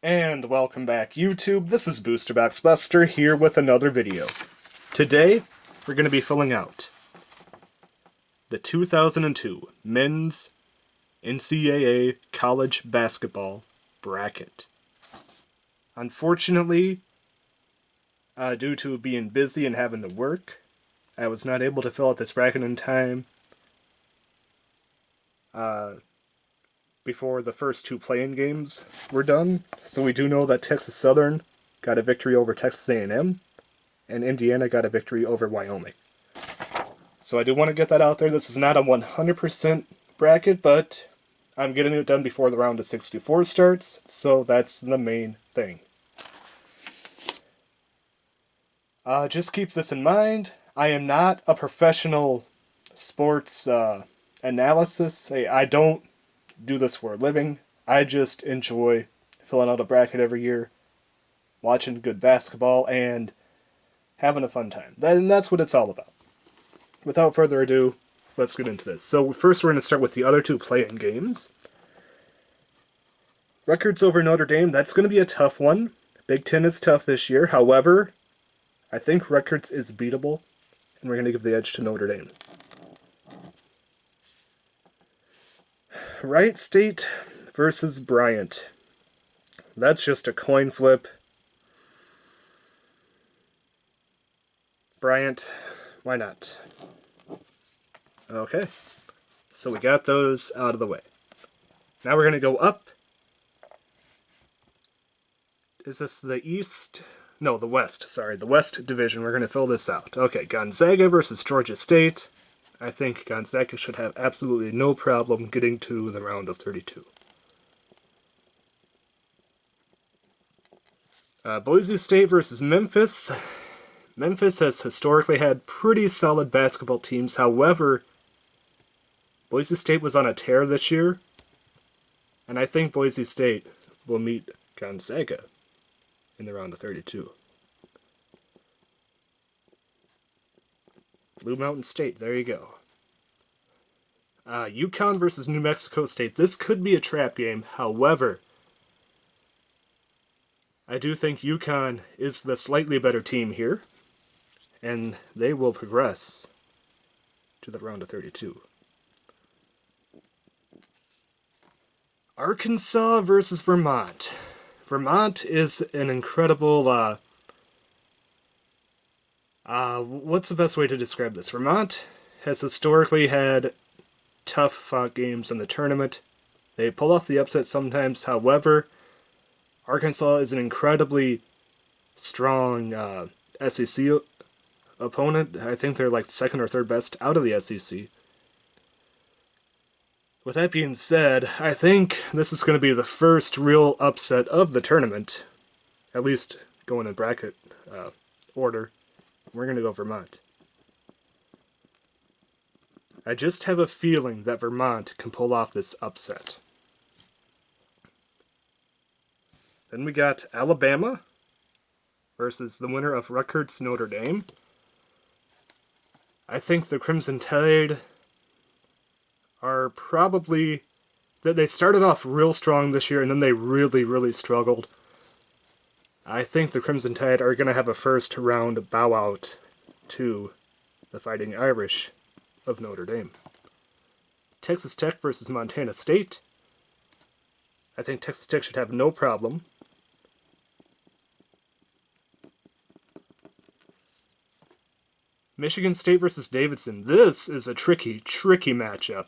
And welcome back, YouTube. This is Boosterbox Buster here with another video. Today, we're going to be filling out the 2002 Men's NCAA College Basketball Bracket. Unfortunately, due to being busy and having to work, I was not able to fill out this bracket in time before the first two play-in games were done. So we do know that Texas Southern got a victory over Texas A&M, and Indiana got a victory over Wyoming. So I do want to get that out there. This is not a 100% bracket, but I'm getting it done before the round of 64 starts, so that's the main thing. Just keep this in mind. I am not a professional sports analysis. I don't do this for a living. I just enjoy filling out a bracket every year, watching good basketball, and having a fun time. And that's what it's all about. Without further ado, let's get into this. So first we're going to start with the other two play-in games. Rutgers over Notre Dame, that's going to be a tough one. Big Ten is tough this year. However, I think Rutgers is beatable, and we're going to give the edge to Notre Dame. Wright State versus Bryant. That's just a coin flip. Bryant, why not? Okay, so we got those out of the way. Now we're going to go up. Is this the East? No, the West, sorry. The West Division. We're going to fill this out. Okay, Gonzaga versus Georgia State. I think Gonzaga should have absolutely no problem getting to the round of 32. Boise State versus Memphis. Memphis has historically had pretty solid basketball teams. However, Boise State was on a tear this year, and I think Boise State will meet Gonzaga in the round of 32. Blue Mountain State, there you go. UConn versus New Mexico State. This could be a trap game. However, I do think UConn is the slightly better team here, and they will progress to the round of 32. Arkansas versus Vermont. Vermont is an incredible, what's the best way to describe this? Vermont has historically had tough-fought games in the tournament. They pull off the upset sometimes. However, Arkansas is an incredibly strong SEC opponent. I think they're like second or third best out of the SEC. With that being said, I think this is going to be the first real upset of the tournament, at least going in bracket order. We're going to go Vermont. I just have a feeling that Vermont can pull off this upset. Then we got Alabama versus the winner of Rutgers Notre Dame. I think the Crimson Tide are probably... They started off real strong this year, and then they really struggled. I think the Crimson Tide are going to have a first round bow out to the Fighting Irish of Notre Dame. Texas Tech versus Montana State. I think Texas Tech should have no problem. Michigan State versus Davidson. This is a tricky matchup.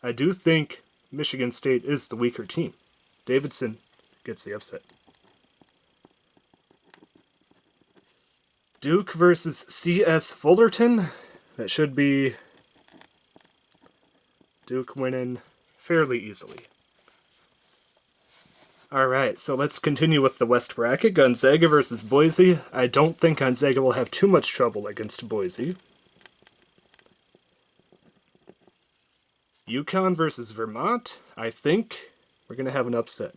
I do think Michigan State is the weaker team. Davidson gets the upset. Duke versus CS Fullerton. That should be Duke winning fairly easily. Alright, so let's continue with the West bracket. Gonzaga versus Boise. I don't think Gonzaga will have too much trouble against Boise. UConn versus Vermont. I think we're going to have an upset.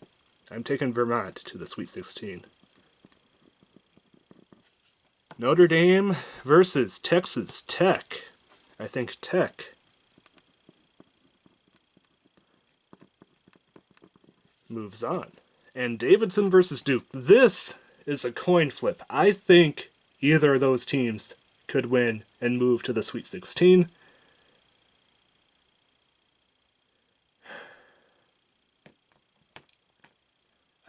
I'm taking Vermont to the Sweet 16. Notre Dame versus Texas Tech. I think Tech moves on. And Davidson versus Duke. This is a coin flip. I think either of those teams could win and move to the Sweet 16.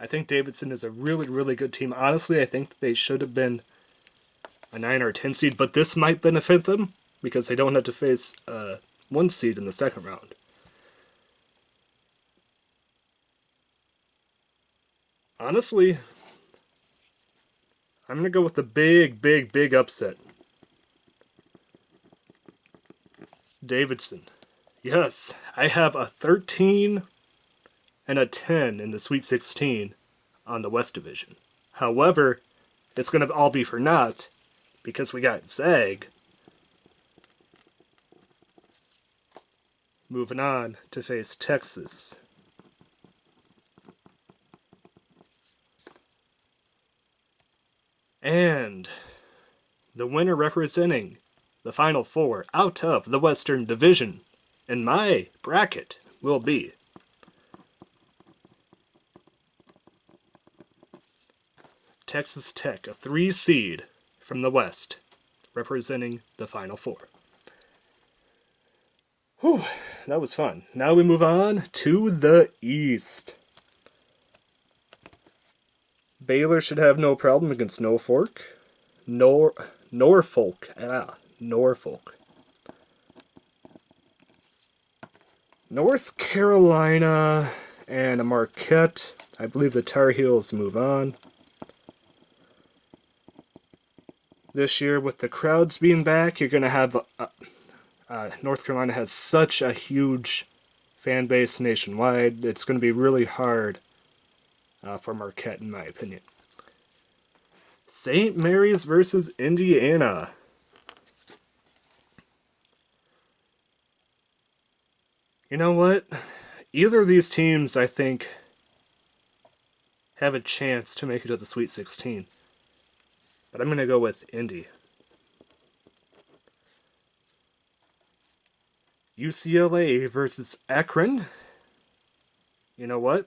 I think Davidson is a really, really good team. Honestly, I think they should have been a 9 or 10 seed, but this might benefit them because they don't have to face a 1 seed in the second round. Honestly, I'm going to go with the big upset. Davidson. Yes, I have a 13 and a 10 in the Sweet 16 on the West Division. However, it's going to all be for naught because we got Zag moving on to face Texas. And the winner representing the Final Four out of the Western Division in my bracket will be Texas Tech, a 3 seed from the West, representing the Final Four. Whew, that was fun. Now we move on to the East. Baylor should have no problem against Norfolk. Norfolk. North Carolina and a Marquette. I believe the Tar Heels move on. This year, with the crowds being back, you're going to have... North Carolina has such a huge fan base nationwide. It's going to be really hard for Marquette, in my opinion. St. Mary's versus Indiana. You know what? Either of these teams, I think, have a chance to make it to the Sweet 16. But I'm going to go with Indy. UCLA versus Akron. You know what?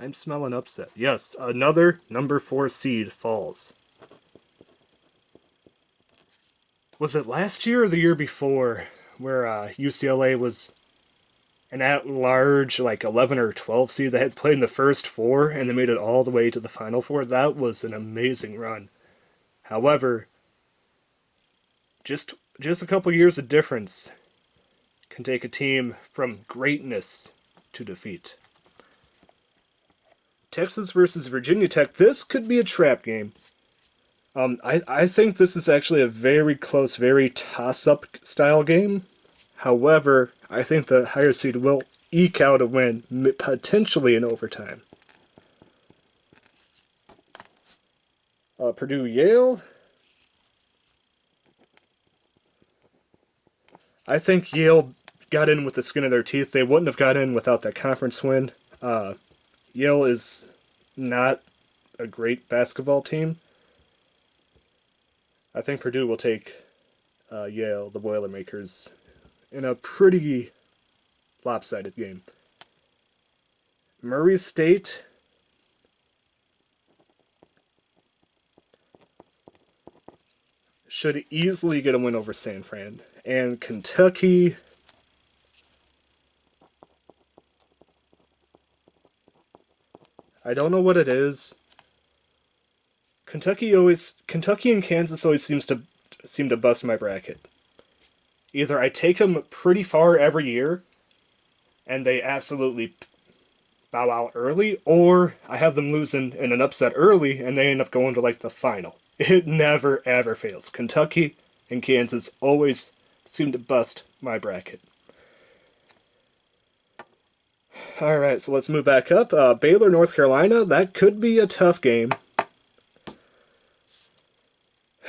I'm smelling upset. Yes, another number 4 seed falls. Was it last year or the year before where UCLA was an at-large, like 11 or 12 seed that had played in the first 4 and they made it all the way to the Final Four? That was an amazing run. However, just a couple years of difference can take a team from greatness to defeat. Texas versus Virginia Tech. This could be a trap game. I think this is actually a very close, very toss-up style game. However, I think the higher seed will eke out a win, potentially in overtime. Purdue Yale. I think Yale got in with the skin of their teeth. They wouldn't have got in without that conference win. Yale is not a great basketball team. I think Purdue will take Yale, the Boilermakers, in a pretty lopsided game. Murray State should easily get a win over San Fran. And Kentucky... I don't know what it is. Kentucky and Kansas always seem to bust my bracket. Either I take them pretty far every year, and they absolutely bow out early, or I have them losing in an upset early, and they end up going to like the final. It never ever fails. Kentucky and Kansas always seem to bust my bracket. Alright, so let's move back up. Baylor, North Carolina. That could be a tough game.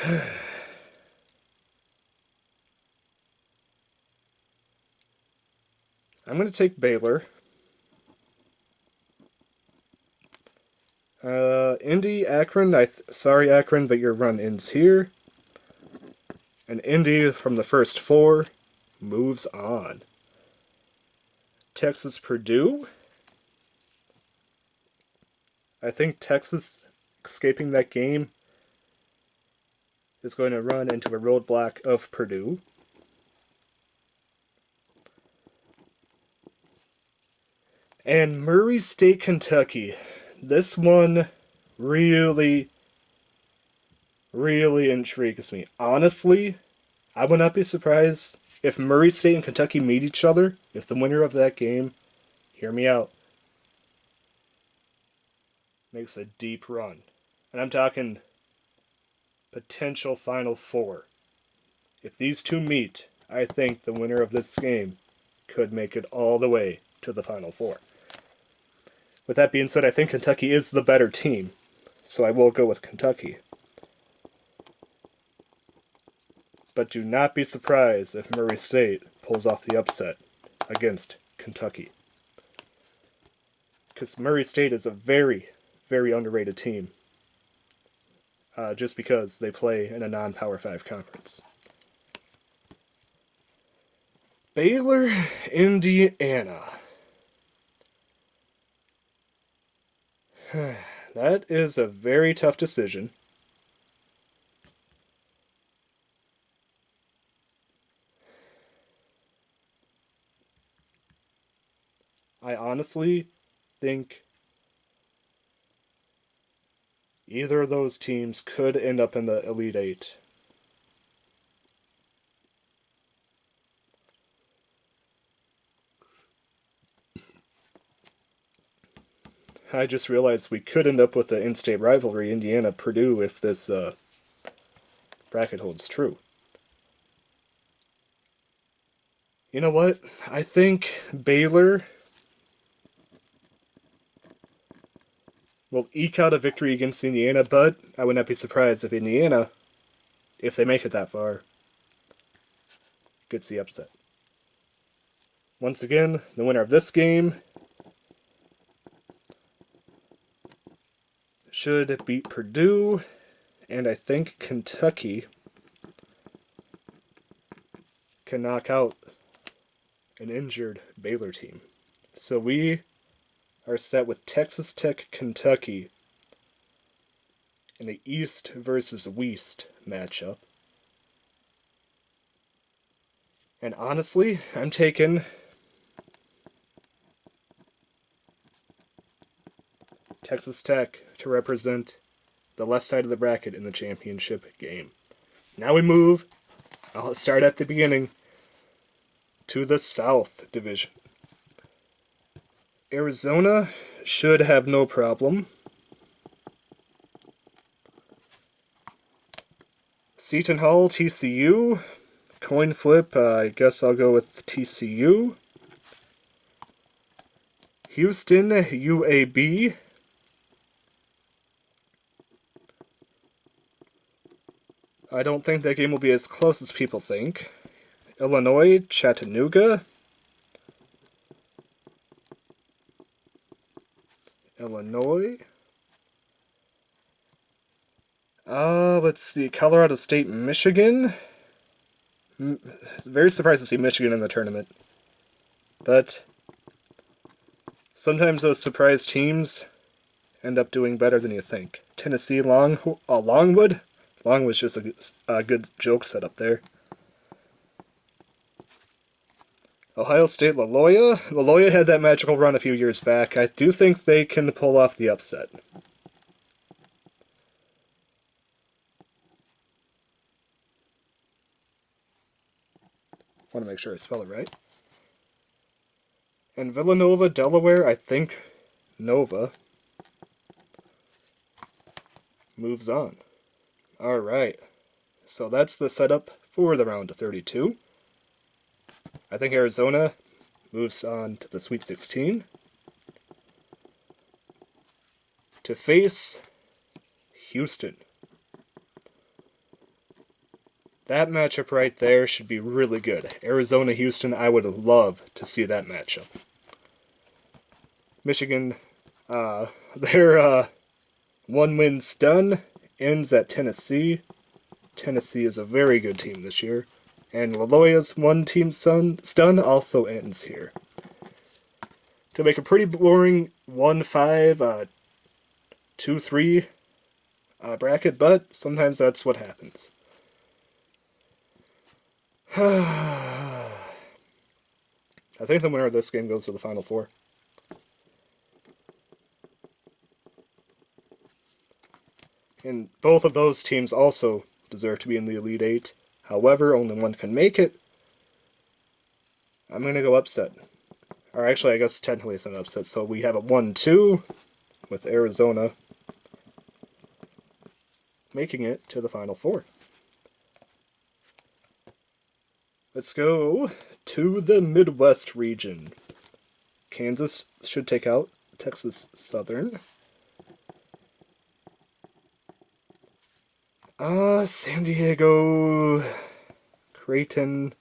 I'm going to take Baylor. Indy, Akron. Sorry, Akron, but your run ends here. And Indy, from the first 4, moves on. Texas, Purdue. I think Texas escaping that game is going to run into a roadblock of Purdue. And Murray State, Kentucky. This one really, really intrigues me. Honestly, I would not be surprised if Murray State and Kentucky meet each other, if the winner of that game, hear me out, makes a deep run. And I'm talking potential Final Four. If these two meet, I think the winner of this game could make it all the way to the Final Four. With that being said, I think Kentucky is the better team, so I will go with Kentucky. But do not be surprised if Murray State pulls off the upset against Kentucky. Because Murray State is a very, very underrated team. Just because they play in a non-Power 5 conference. Baylor, Indiana. That is a very tough decision. I honestly think either of those teams could end up in the Elite Eight. I just realized we could end up with an in-state rivalry, Indiana-Purdue, if this bracket holds true. You know what? I think Baylor will eke out a victory against Indiana, but I would not be surprised if Indiana, if they make it that far, gets the upset. Once again, the winner of this game should beat Purdue, and I think Kentucky can knock out an injured Baylor team. So we are set with Texas Tech, Kentucky in the East versus West matchup. And honestly, I'm taking Texas Tech to represent the left side of the bracket in the championship game. Now we move, I'll start at the beginning, to the South Division. Arizona should have no problem. Seton Hall, TCU. Coin flip, I guess I'll go with TCU. Houston, UAB. I don't think that game will be as close as people think. Illinois, Chattanooga. Illinois. Let's see. Colorado State, Michigan. Very surprised to see Michigan in the tournament. But sometimes those surprise teams end up doing better than you think. Tennessee, Longwood. Longwood's just a good joke set up there. Ohio State, Loyola. Loyola had that magical run a few years back. I do think they can pull off the upset. Want to make sure I spell it right. And Villanova, Delaware, I think Nova moves on. Alright, so that's the setup for the round of 32. I think Arizona moves on to the Sweet 16 to face Houston. That matchup right there should be really good. Arizona-Houston, I would love to see that matchup. Michigan, their one-win stun ends at Tennessee. Tennessee is a very good team this year. And Loyola's one-team stun also ends here. To make a pretty boring 1-5 2-3 bracket, but sometimes that's what happens. I think the winner of this game goes to the Final Four. And both of those teams also deserve to be in the Elite Eight. However, only one can make it. I'm going to go upset. Or actually, I guess technically it's an upset. So we have a 1-2 with Arizona making it to the Final Four. Let's go to the Midwest region. Kansas should take out Texas Southern. San Diego, Creighton.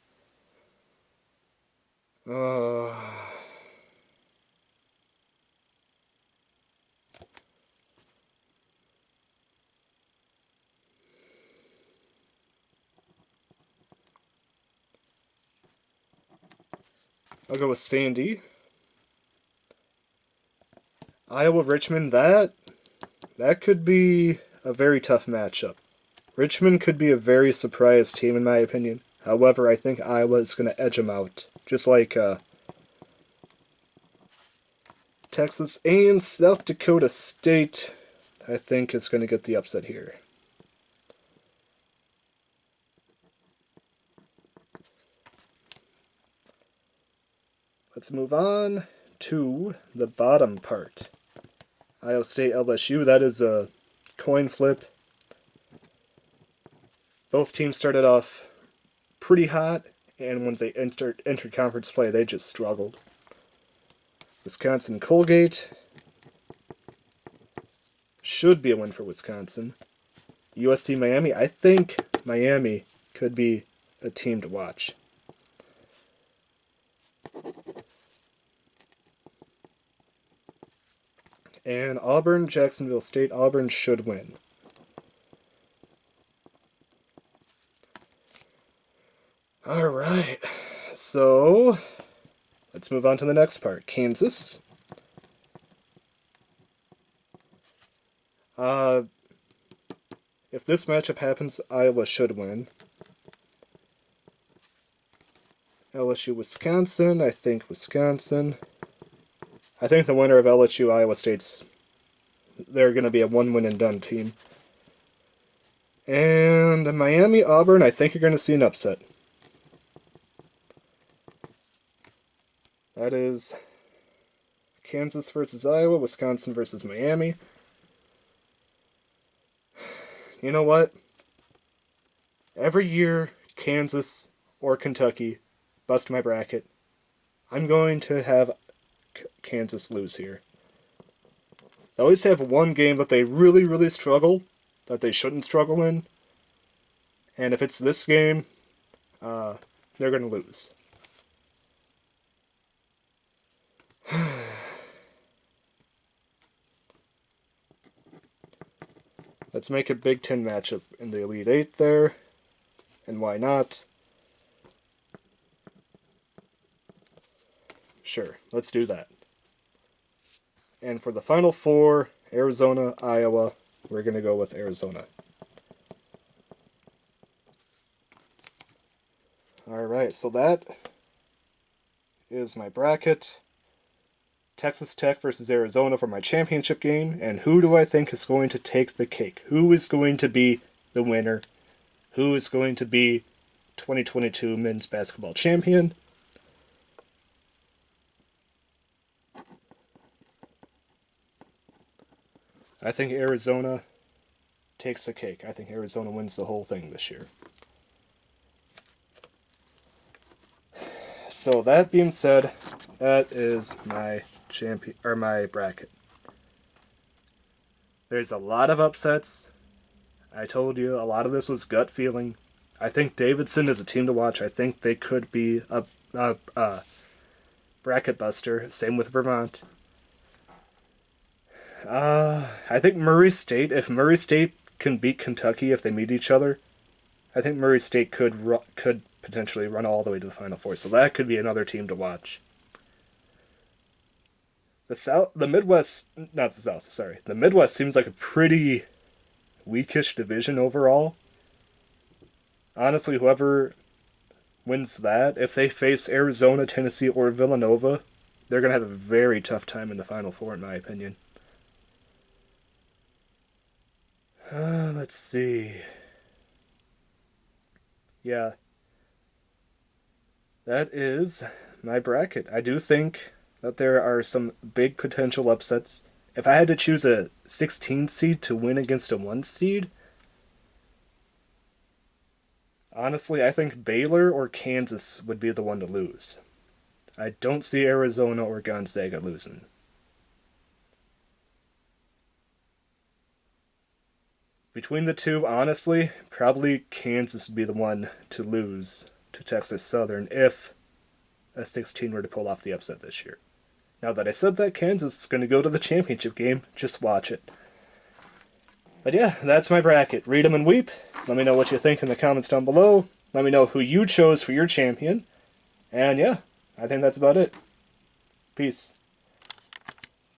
I'll go with Sandy. Iowa, Richmond. That could be a very tough matchup. Richmond could be a very surprise team in my opinion. However, I think Iowa is going to edge them out. Just like Texas and South Dakota State, I think is going to get the upset here. Let's move on to the bottom part. Iowa State, LSU, that is a coin flip. Both teams started off pretty hot, and once they entered conference play, they just struggled. Wisconsin, Colgate should be a win for Wisconsin. USC, Miami, I think Miami could be a team to watch. And Auburn, Jacksonville State, Auburn should win. Alright, so let's move on to the next part. Kansas. If this matchup happens, Iowa should win. LSU, Wisconsin, I think Wisconsin. I think the winner of LSU, Iowa State's, they're going to be a one-win-and-done team. And Miami, Auburn, I think you're going to see an upset. That is Kansas versus Iowa, Wisconsin versus Miami. You know what? Every year, Kansas or Kentucky bust my bracket. I'm going to have Kansas lose here. They always have one game that they really, really struggle, that they shouldn't struggle in. And if it's this game, they're going to lose. Let's make a Big Ten matchup in the Elite Eight there. And why not? Sure, let's do that. And for the Final Four, Arizona, Iowa, we're going to go with Arizona. Alright, so that is my bracket. Texas Tech versus Arizona for my championship game. And who do I think is going to take the cake? Who is going to be the winner? Who is going to be 2022 men's basketball champion? I think Arizona takes the cake. I think Arizona wins the whole thing this year. So that being said, that is my my bracket. There's a lot of upsets. I told you a lot of this was gut feeling. I think Davidson is a team to watch. I think they could be a bracket buster. Same with Vermont. I think Murray State. If Murray State can beat Kentucky if they meet each other, I think Murray State could potentially run all the way to the Final Four. So that could be another team to watch. The Midwest, not the South, sorry. The Midwest seems like a pretty weakish division overall. Honestly, whoever wins that, if they face Arizona, Tennessee, or Villanova, they're going to have a very tough time in the Final Four, in my opinion. Let's see. Yeah, that is my bracket. I do think that there are some big potential upsets. If I had to choose a 16 seed to win against a 1 seed, honestly, I think Baylor or Kansas would be the one to lose. I don't see Arizona or Gonzaga losing. Between the two, honestly, probably Kansas would be the one to lose to Texas Southern if a 16 were to pull off the upset this year. Now that I said that, Kansas is going to go to the championship game. Just watch it. But yeah, that's my bracket. Read 'em and weep. Let me know what you think in the comments down below. Let me know who you chose for your champion. And yeah, I think that's about it. Peace.